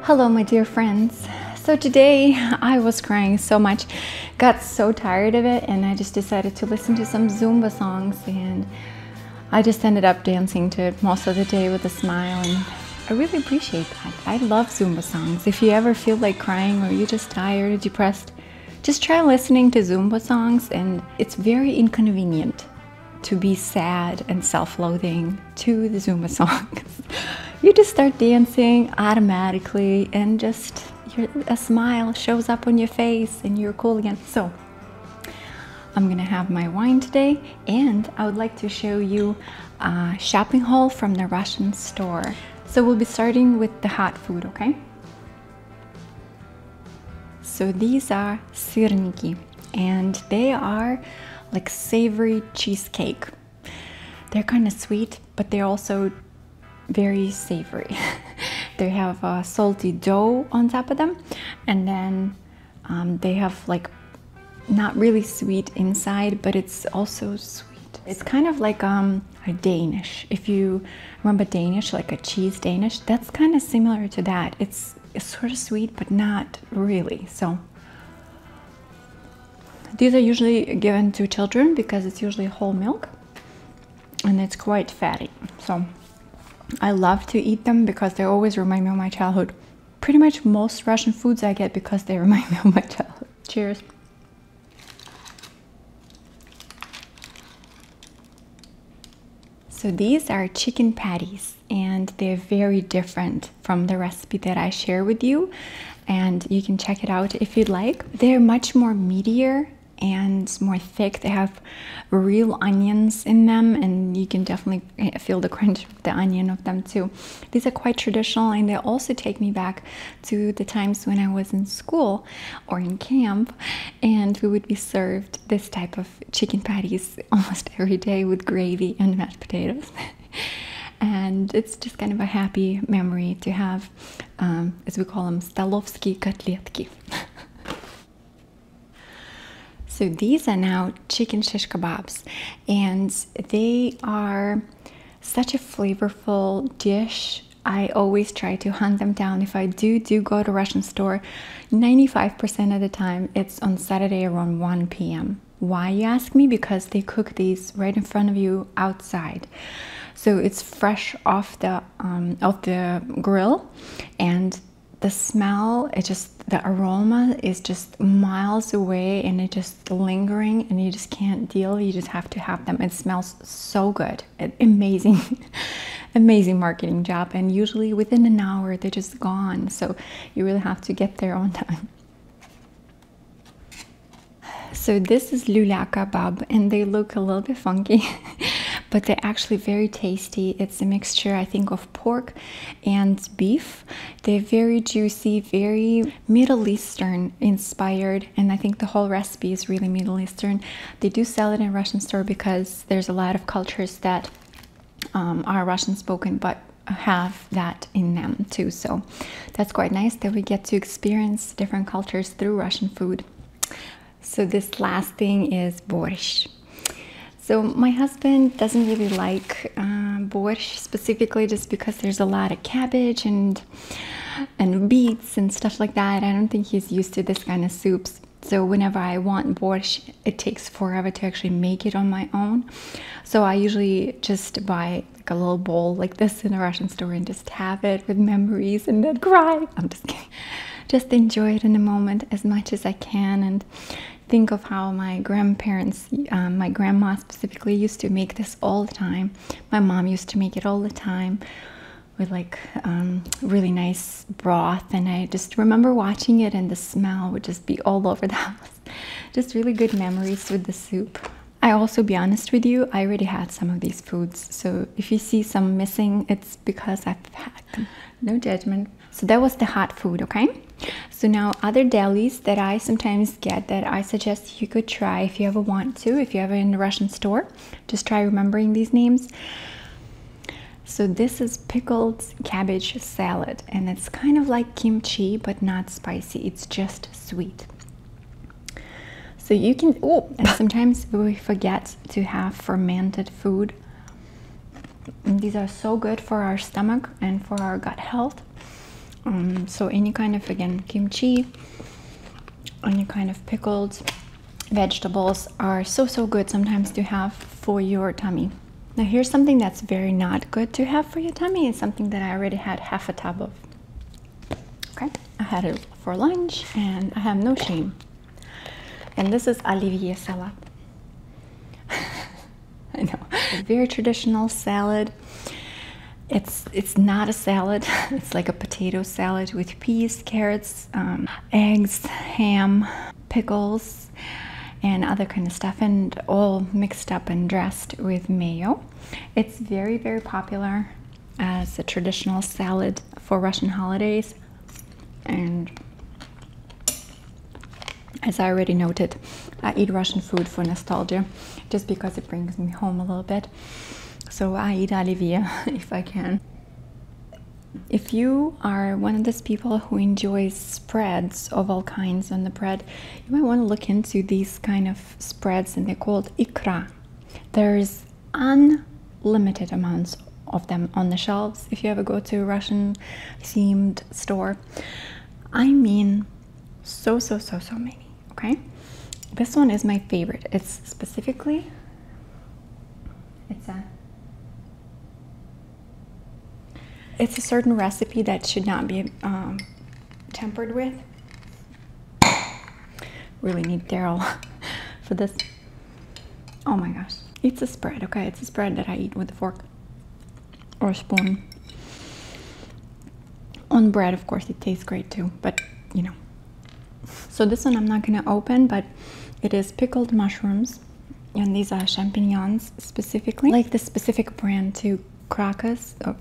Hello, my dear friends. So today I was crying so much, got so tired of it, and I just decided to listen to some Zumba songs, and I just ended up dancing to it most of the day with a smile, and I really appreciate that. I love Zumba songs. If you ever feel like crying or you're just tired or depressed, just try listening to Zumba songs, and it's very inconvenient to be sad and self-loathing to the Zumba songs. You just start dancing automatically, and just a smile shows up on your face and you're cool again. So I'm gonna have my wine today, and I would like to show you a shopping haul from the Russian store. So we'll be starting with the hot food, okay? So these are syrniki, and they are like savory cheesecake. They're kind of sweet, but they're also very savory. They have a salty dough on top of them, and then they have like not really sweet inside, but it's also sweet. It's kind of like a Danish. If you remember Danish, like a cheese Danish, that's kind of similar to that. It's sort of sweet, but not really. So these are usually given to children because it's usually whole milk and it's quite fatty. So I love to eat them because they always remind me of my childhood. Pretty much most Russian foods I get because they remind me of my childhood. Cheers. So these are chicken patties, and they're very different from the recipe that I share with you, and you can check it out if you'd like. They're much more meatier and more thick. They have real onions in them, and you can definitely feel the crunch of the onion of them too. These are quite traditional, and they also take me back to the times when I was in school or in camp, and we would be served this type of chicken patties almost every day with gravy and mashed potatoes. And it's just kind of a happy memory to have, as we call them, stolovsky kotletki. So these are now chicken shish kebabs, and they are such a flavorful dish. I always try to hunt them down. If I do go to a Russian store, 95% of the time it's on Saturday around 1 p.m. Why, you ask me? Because they cook these right in front of you outside. So it's fresh off the grill, and the smell, the aroma is just miles away, and it's just lingering, and you just can't deal. You just have to have them. It smells so good. Amazing, amazing marketing job. And usually within an hour, they're just gone. So you really have to get there on time. So this is lula kebab, and they look a little bit funky, but they're actually very tasty. It's a mixture, I think, of pork and beef. They're very juicy, very Middle Eastern inspired, and I think the whole recipe is really Middle Eastern. They do sell it in a Russian store because there's a lot of cultures that are Russian spoken but have that in them too. So that's quite nice that we get to experience different cultures through Russian food. So this last thing is borscht. So my husband doesn't really like borscht specifically, just because there's a lot of cabbage and beets and stuff like that. I don't think he's used to this kind of soups. So whenever I want borscht, it takes forever to actually make it on my own. So I usually just buy like a little bowl like this in a Russian store and just have it with memories and then cry. I'm just kidding. Just enjoy it in the moment as much as I can, and think of how my grandparents, my grandma specifically, used to make this all the time. My mom used to make it all the time with like really nice broth, and I just remember watching it, and the smell would just be all over the house. Just really good memories with the soup. I also, be honest with you, I already had some of these foods, so if you see some missing, it's because I've had them. No judgment. So that was the hot food, okay? So now other delis that I sometimes get that I suggest you could try if you ever want to, if you're ever in the Russian store, just try remembering these names. So this is pickled cabbage salad, and it's kind of like kimchi but not spicy. It's just sweet. So you can, and sometimes we forget to have fermented food. And these are so good for our stomach and for our gut health. So any kind of, again, kimchi, any kind of pickled vegetables are so good sometimes to have for your tummy. Now here's something that's very not good to have for your tummy. It's something that I already had half a tub of. Okay, I had it for lunch and I have no shame. And this is Olivier salad. I know, a very traditional salad. It's not a salad. It's like a potato salad with peas, carrots, eggs, ham, pickles, and other kind of stuff, and all mixed up and dressed with mayo. It's very popular as a traditional salad for Russian holidays. And as I already noted, I eat Russian food for nostalgia, just because it brings me home a little bit. So I eat Olivier if I can. If you are one of those people who enjoys spreads of all kinds on the bread, you might want to look into these kind of spreads, and they're called ikra. There's unlimited amounts of them on the shelves if you ever go to a Russian themed store. I mean, so many, okay? This one is my favorite. It's specifically, it's a certain recipe that should not be tempered with. Really need Daryl for this. Oh my gosh. It's a spread, okay? It's a spread that I eat with a fork or a spoon. On bread, of course, it tastes great too, but you know. So this one I'm not gonna open, but it is pickled mushrooms, and these are champignons specifically. Like the specific brand to Krakos, or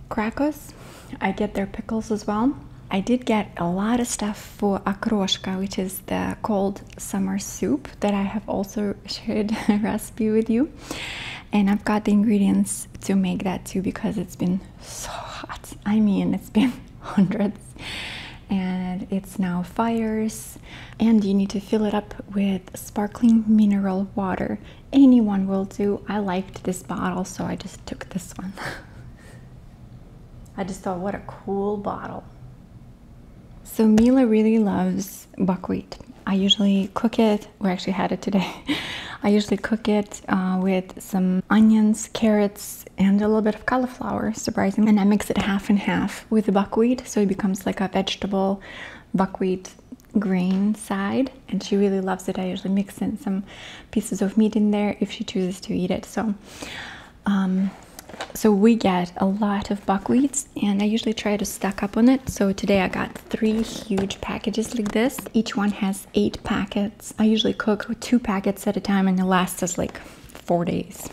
Krakos. I get their pickles as well. I did get a lot of stuff for okroshka, which is the cold summer soup that I have also shared a recipe with you. And I've got the ingredients to make that too, because it's been so hot. I mean, it's been hundreds, and it's now fires, and you need to fill it up with sparkling mineral water. Anyone will do. I liked this bottle, so I just took this one. I just thought, what a cool bottle. So Mila really loves buckwheat. I usually cook it, we actually had it today. I usually cook it with some onions, carrots, and a little bit of cauliflower, surprisingly. And I mix it half and half with the buckwheat, so it becomes like a vegetable buckwheat grain side. And she really loves it. I usually mix in some pieces of meat in there if she chooses to eat it. So we get a lot of buckwheats, and I usually try to stack up on it. So today I got 3 huge packages like this. Each one has 8 packets. I usually cook 2 packets at a time, and it lasts us like 4 days.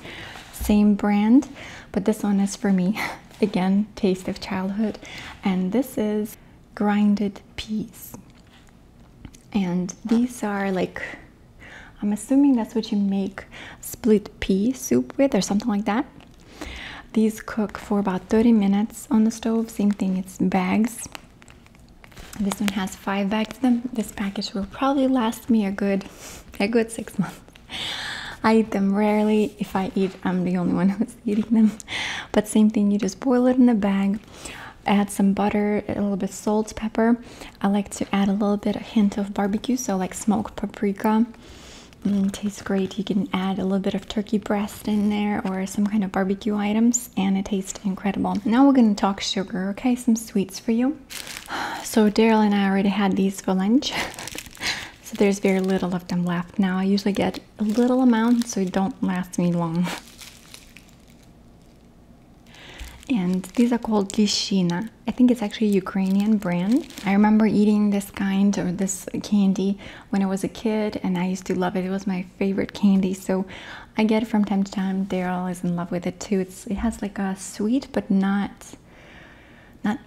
Same brand, but this one is for me. Again, taste of childhood. And this is grinded peas. And these are like, I'm assuming that's what you make split pea soup with or something like that. These cook for about 30 minutes on the stove. Same thing, it's bags. This one has 5 bags of them. This package will probably last me a good 6 months. I eat them rarely. If I eat, I'm the only one who's eating them. But same thing, you just boil it in a bag, add some butter, a little bit of salt, pepper. I like to add a little bit, a hint of barbecue, so like smoked paprika. Tastes great. You can add a little bit of turkey breast in there or some kind of barbecue items, and it tastes incredible. Now we're going to talk sugar, okay? Some sweets for you. So Daryl and I already had these for lunch. So there's very little of them left now. I usually get a little amount, so it don't last me long. And these are called Lishina. I think it's actually a Ukrainian brand. I remember eating this kind or this candy when I was a kid, and I used to love it. It was my favorite candy, so I get it from time to time. Daryl is in love with it too. It has like a sweet, but not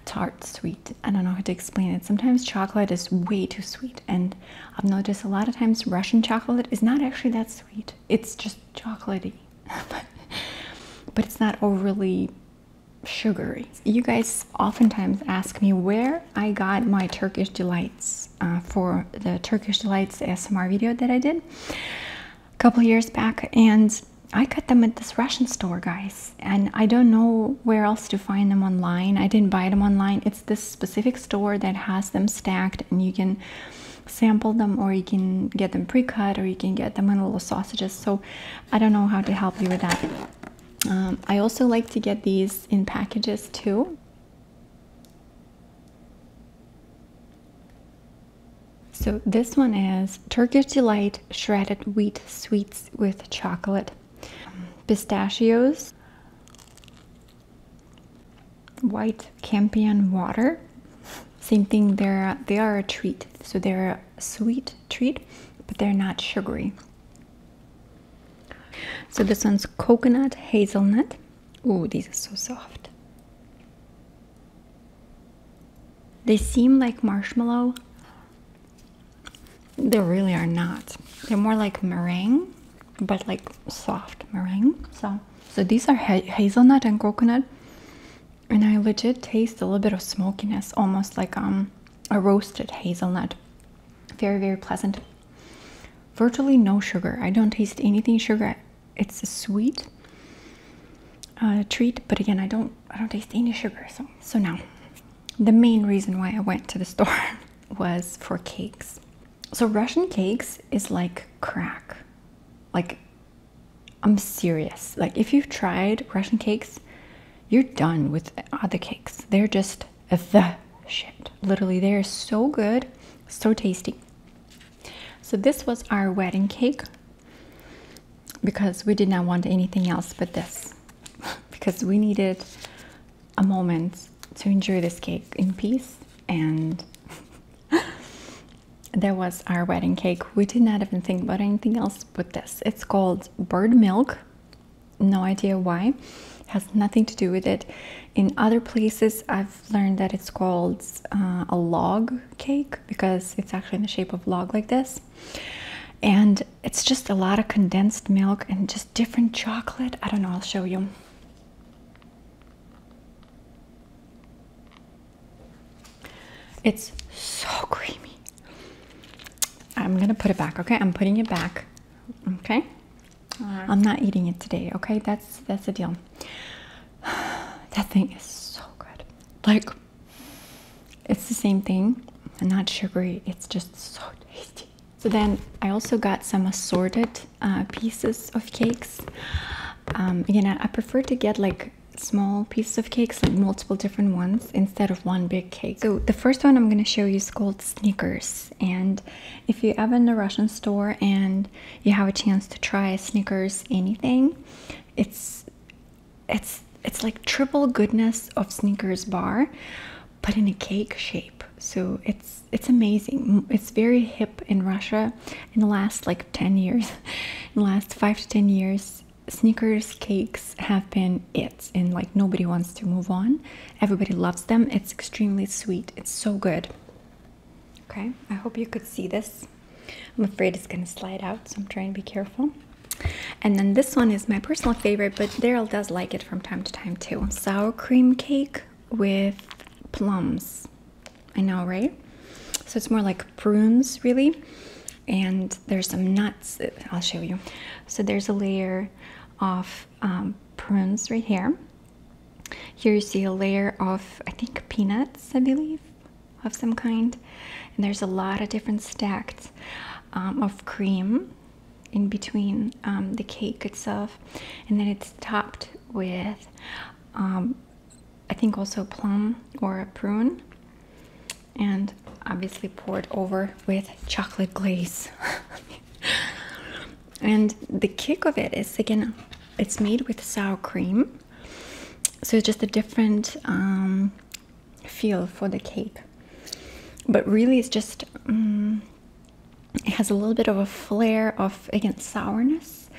tart sweet. I don't know how to explain it. Sometimes chocolate is way too sweet, and I've noticed a lot of times Russian chocolate is not actually that sweet. It's just chocolatey, but it's not overly sugary. You guys oftentimes ask me where I got my Turkish Delights for the Turkish Delights ASMR video that I did a couple years back, and I got them at this Russian store, guys, and I don't know where else to find them online. I didn't buy them online. It's this specific store that has them stacked, and you can sample them, or you can get them pre-cut, or you can get them in little sausages. So I don't know how to help you with that. I also like to get these in packages too. So this one is Turkish Delight shredded wheat sweets with chocolate, pistachios, white campion water. Same thing, they are a treat. So they're a sweet treat, but they're not sugary. So this one's coconut hazelnut. Ooh, these are so soft. They seem like marshmallow. They really are not. They're more like meringue, but like soft meringue. So these are hazelnut and coconut, and I legit taste a little bit of smokiness, almost like a roasted hazelnut. Very, very pleasant. Virtually no sugar. I don't taste anything sugar. It's a sweet treat, but again, I don't taste any sugar. So now, the main reason why I went to the store was for cakes. So Russian cakes is like crack. Like, I'm serious. Like, if you've tried Russian cakes, you're done with other cakes. They're just the shit. Literally, they're so good, so tasty. So this was our wedding cake, because we did not want anything else but this, because we needed a moment to enjoy this cake in peace, and that was our wedding cake. We did not even think about anything else but this. It's called bird milk. No idea why. It has nothing to do with it. In other places, I've learned that it's called a log cake, because it's actually in the shape of log like this. And it's just a lot of condensed milk and just different chocolate. I don't know, I'll show you. It's so creamy. I'm gonna put it back, okay? I'm putting it back, okay? Right. I'm not eating it today, okay? That's the deal. That thing is so good. Like, it's the same thing, not sugary. It's just so tasty. So then I also got some assorted pieces of cakes. Again, I prefer to get like small pieces of cakes, like multiple different ones, instead of one big cake. So the first one I'm going to show you is called Snickers. And if you're ever in a Russian store and you have a chance to try Snickers anything, it's like triple goodness of Snickers bar, but in a cake shape. So it's amazing. It's very hip in Russia. In the last like 10 years, in the last 5 to 10 years, Snickers cakes have been it, and like nobody wants to move on. Everybody loves them. It's extremely sweet. It's so good. Okay, I hope you could see this. I'm afraid it's gonna slide out, so I'm trying to be careful. And then this one is my personal favorite, but Daryl does like it from time to time too. Sour cream cake with plums. I know, right? So it's more like prunes, really. And there's some nuts. I'll show you. So there's a layer of prunes right here. Here you see a layer of, I think, peanuts, I believe, of some kind. And there's a lot of different stacked of cream in between the cake itself. And then it's topped with, I think, also plum or a prune. And obviously poured over with chocolate glaze. And the kick of it is, again, it's made with sour cream, so it's just a different feel for the cake. But really, it's just it has a little bit of a flair of, again, sourness,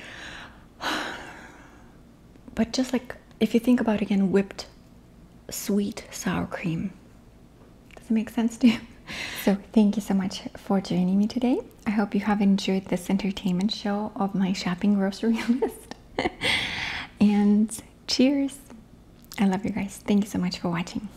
but just like, if you think about, again, whipped sweet sour cream. Does it make sense to you? So thank you so much for joining me today. I hope you have enjoyed this entertainment show of my shopping grocery list. And cheers. I love you guys. Thank you so much for watching.